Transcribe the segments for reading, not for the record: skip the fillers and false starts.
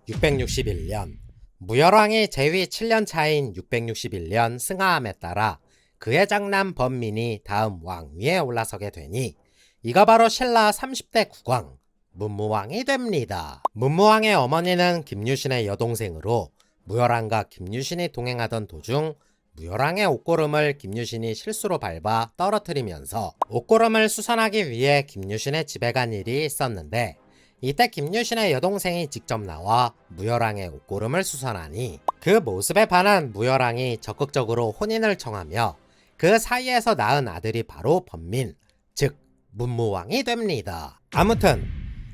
661년 무열왕이 제위 7년 차인 661년 승하암에 따라 그의 장남 번민이 다음 왕위에 올라서게 되니 이가 바로 신라 30대 국왕 문무왕이 됩니다. 문무왕의 어머니는 김유신의 여동생으로 무열왕과 김유신이 동행하던 도중 무열왕의 옷고름을 김유신이 실수로 밟아 떨어뜨리면서 옷고름을 수선하기 위해 김유신의 집에 간 일이 있었는데, 이때 김유신의 여동생이 직접 나와 무열왕의 옷고름을 수선하니 그 모습에 반한 무열왕이 적극적으로 혼인을 청하며 그 사이에서 낳은 아들이 바로 번민, 즉 문무왕이 됩니다. 아무튼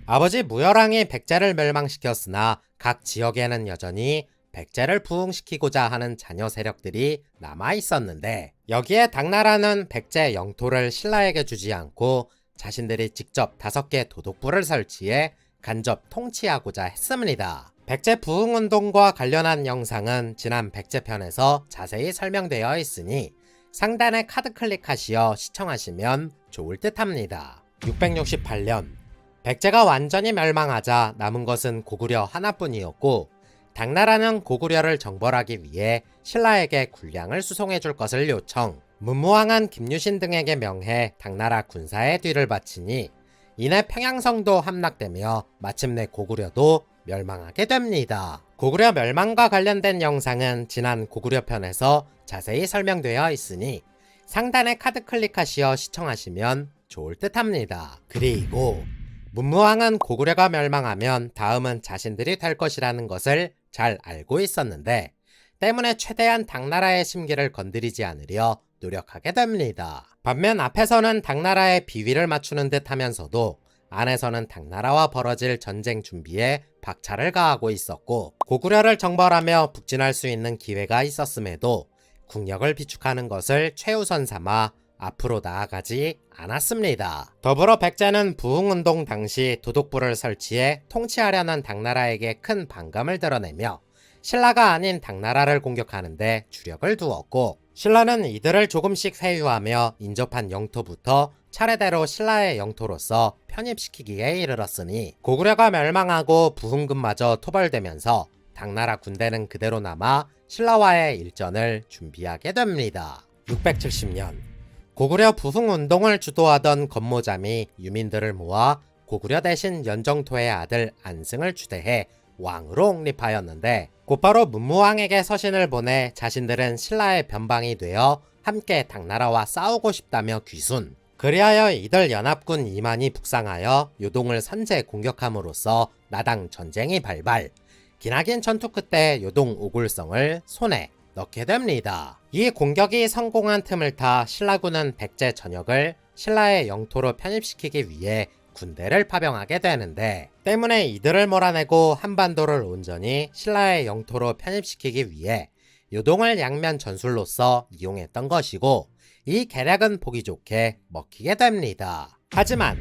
아버지 무열왕이 백제를 멸망시켰으나 각 지역에는 여전히 백제를 부흥시키고자 하는 자녀 세력들이 남아있었는데, 여기에 당나라는 백제 영토를 신라에게 주지 않고 자신들이 직접 5개 도독부를 설치해 간접 통치하고자 했습니다. 백제 부흥운동과 관련한 영상은 지난 백제편에서 자세히 설명되어 있으니 상단에 카드 클릭하시어 시청하시면 좋을 듯 합니다. 668년 백제가 완전히 멸망하자 남은 것은 고구려 하나뿐이었고, 당나라는 고구려를 정벌하기 위해 신라에게 군량을 수송해 줄 것을 요청. 문무왕은 김유신 등에게 명해 당나라 군사의 뒤를 바치니 이내 평양성도 함락되며 마침내 고구려도 멸망하게 됩니다. 고구려 멸망과 관련된 영상은 지난 고구려 편에서 자세히 설명되어 있으니 상단에 카드 클릭하시어 시청하시면 좋을 듯 합니다. 그리고 문무왕은 고구려가 멸망하면 다음은 자신들이 될 것이라는 것을 잘 알고 있었는데, 때문에 최대한 당나라의 심기를 건드리지 않으려 노력하게 됩니다. 반면 앞에서는 당나라의 비위를 맞추는 듯 하면서도 안에서는 당나라와 벌어질 전쟁 준비에 박차를 가하고 있었고, 고구려를 정벌하며 북진할 수 있는 기회가 있었음에도 국력을 비축하는 것을 최우선 삼아 앞으로 나아가지 않았습니다. 더불어 백제는 부흥운동 당시 도독부를 설치해 통치하려는 당나라에게 큰 반감을 드러내며 신라가 아닌 당나라를 공격하는데 주력을 두었고, 신라는 이들을 조금씩 회유하며 인접한 영토부터 차례대로 신라의 영토로서 편입시키기에 이르렀으니 고구려가 멸망하고 부흥금마저 토벌되면서 당나라 군대는 그대로 남아 신라와의 일전을 준비하게 됩니다. 670년 고구려 부흥운동을 주도하던 건모잠이 유민들을 모아 고구려 대신 연정토의 아들 안승을 추대해 왕으로 옹립하였는데, 곧바로 문무왕에게 서신을 보내 자신들은 신라의 변방이 되어 함께 당나라와 싸우고 싶다며 귀순. 그리하여 이들 연합군 2만이 북상하여 요동을 선제 공격함으로써 나당 전쟁이 발발. 기나긴 전투 끝에 요동 오굴성을 손에 넣게 됩니다. 이 공격이 성공한 틈을 타 신라군은 백제 전역을 신라의 영토로 편입시키기 위해 군대를 파병하게 되는데, 때문에 이들을 몰아내고 한반도를 온전히 신라의 영토로 편입시키기 위해 요동을 양면 전술로서 이용했던 것이고, 이 계략은 보기 좋게 먹히게 됩니다. 하지만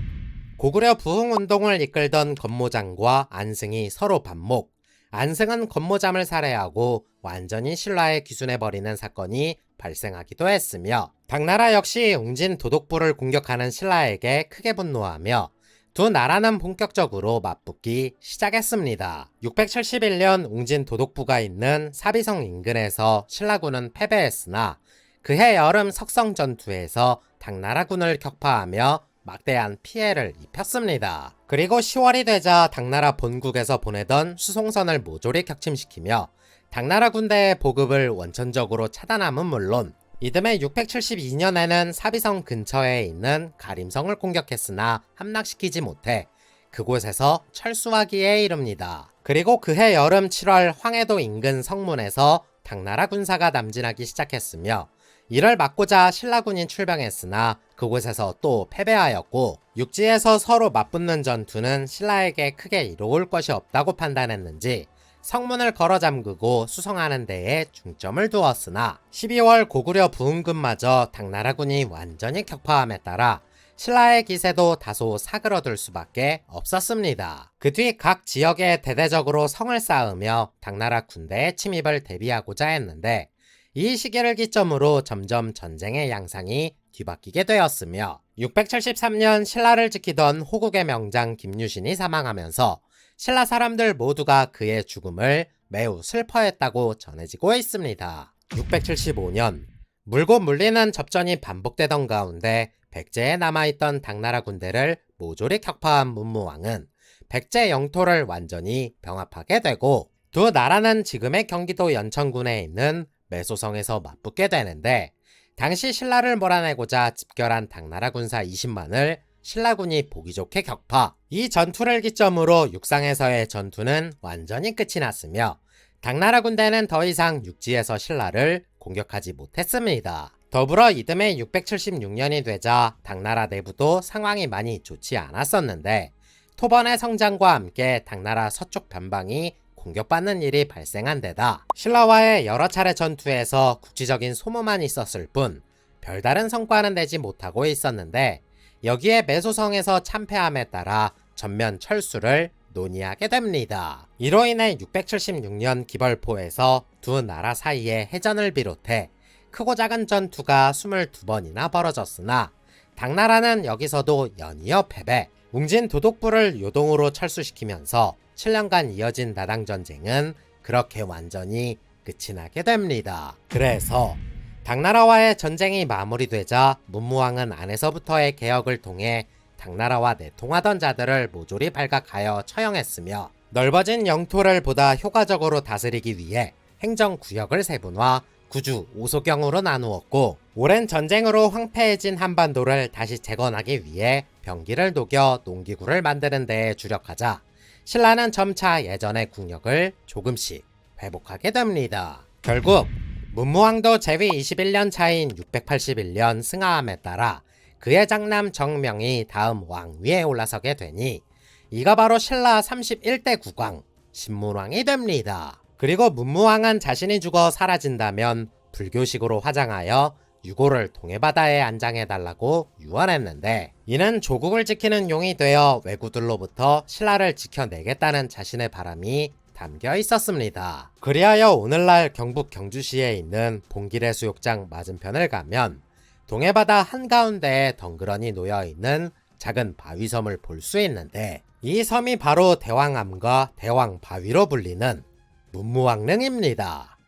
고구려 부흥운동을 이끌던 건모잠과 안승이 서로 반목. 안승은 건모잠을 살해하고 완전히 신라에 귀순해버리는 사건이 발생하기도 했으며, 당나라 역시 웅진 도독부를 공격하는 신라에게 크게 분노하며 두 나라는 본격적으로 맞붙기 시작했습니다. 671년 웅진 도독부가 있는 사비성 인근에서 신라군은 패배했으나 그해 여름 석성 전투에서 당나라군을 격파하며 막대한 피해를 입혔습니다. 그리고 10월이 되자 당나라 본국에서 보내던 수송선을 모조리 격침시키며 당나라 군대의 보급을 원천적으로 차단함은 물론, 이듬해 672년에는 사비성 근처에 있는 가림성을 공격했으나 함락시키지 못해 그곳에서 철수하기에 이릅니다. 그리고 그해 여름 7월 황해도 인근 성문에서 당나라 군사가 남진하기 시작했으며, 이를 막고자 신라군이 출병했으나 그곳에서 또 패배하였고, 육지에서 서로 맞붙는 전투는 신라에게 크게 이로울 것이 없다고 판단했는지 성문을 걸어 잠그고 수성하는 데에 중점을 두었으나 12월 고구려 부흥금마저 당나라군이 완전히 격파함에 따라 신라의 기세도 다소 사그러들 수밖에 없었습니다. 그 뒤 각 지역에 대대적으로 성을 쌓으며 당나라 군대의 침입을 대비하고자 했는데, 이 시기를 기점으로 점점 전쟁의 양상이 뒤바뀌게 되었으며 673년 신라를 지키던 호국의 명장 김유신이 사망하면서 신라 사람들 모두가 그의 죽음을 매우 슬퍼했다고 전해지고 있습니다. 675년 물고 물리는 접전이 반복되던 가운데 백제에 남아있던 당나라 군대를 모조리 격파한 문무왕은 백제 영토를 완전히 병합하게 되고 두 나라는 지금의 경기도 연천군에 있는 매소성에서 맞붙게 되는데 당시 신라를 몰아내고자 집결한 당나라 군사 20만을 신라군이 보기 좋게 격파. 이 전투를 기점으로 육상에서의 전투는 완전히 끝이 났으며 당나라 군대는 더 이상 육지에서 신라를 공격하지 못했습니다. 더불어 이듬해 676년이 되자 당나라 내부도 상황이 많이 좋지 않았었는데 토번의 성장과 함께 당나라 서쪽 변방이 공격받는 일이 발생한 데다 신라와의 여러 차례 전투에서 국지적인 소모만 있었을 뿐 별다른 성과는 내지 못하고 있었는데 여기에 매소성에서 참패함에 따라 전면 철수를 논의하게 됩니다. 이로 인해 676년 기벌포에서 두 나라 사이의 해전을 비롯해 크고 작은 전투가 22번이나 벌어졌으나 당나라는 여기서도 연이어 패배, 웅진 도독부를 요동으로 철수시키면서 7년간 이어진 나당전쟁은 그렇게 완전히 끝이 나게 됩니다. 그래서 당나라와의 전쟁이 마무리되자 문무왕은 안에서부터의 개혁을 통해 당나라와 내통하던 자들을 모조리 발각하여 처형했으며 넓어진 영토를 보다 효과적으로 다스리기 위해 행정구역을 세분화, 구주, 오소경으로 나누었고 오랜 전쟁으로 황폐해진 한반도를 다시 재건하기 위해 병기를 녹여 농기구를 만드는 데에 주력하자 신라는 점차 예전의 국력을 조금씩 회복하게 됩니다. 결국 문무왕도 재위 21년 차인 681년 승하함에 따라 그의 장남 정명이 다음 왕위에 올라서게 되니 이가 바로 신라 31대 국왕 신문왕이 됩니다. 그리고 문무왕은 자신이 죽어 사라진다면 불교식으로 화장하여 유고를 동해바다에 안장해달라고 유언했는데 이는 조국을 지키는 용이 되어 왜구들로부터 신라를 지켜내겠다는 자신의 바람이 담겨 있었습니다. 그리하여 오늘날 경북 경주시에 있는 봉길의 수욕장 맞은편을 가면 동해바다 한가운데에 덩그러니 놓여있는 작은 바위섬을 볼 수 있는데 이 섬이 바로 대왕암과 대왕바위로 불리는 문무왕릉입니다.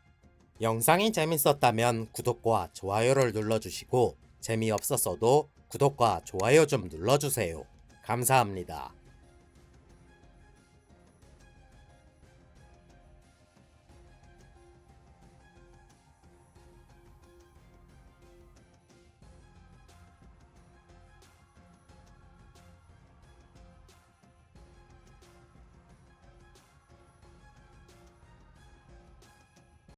영상이 재밌었다면 구독과 좋아요를 눌러주시고 재미없었어도 구독과 좋아요 좀 눌러주세요. 감사합니다.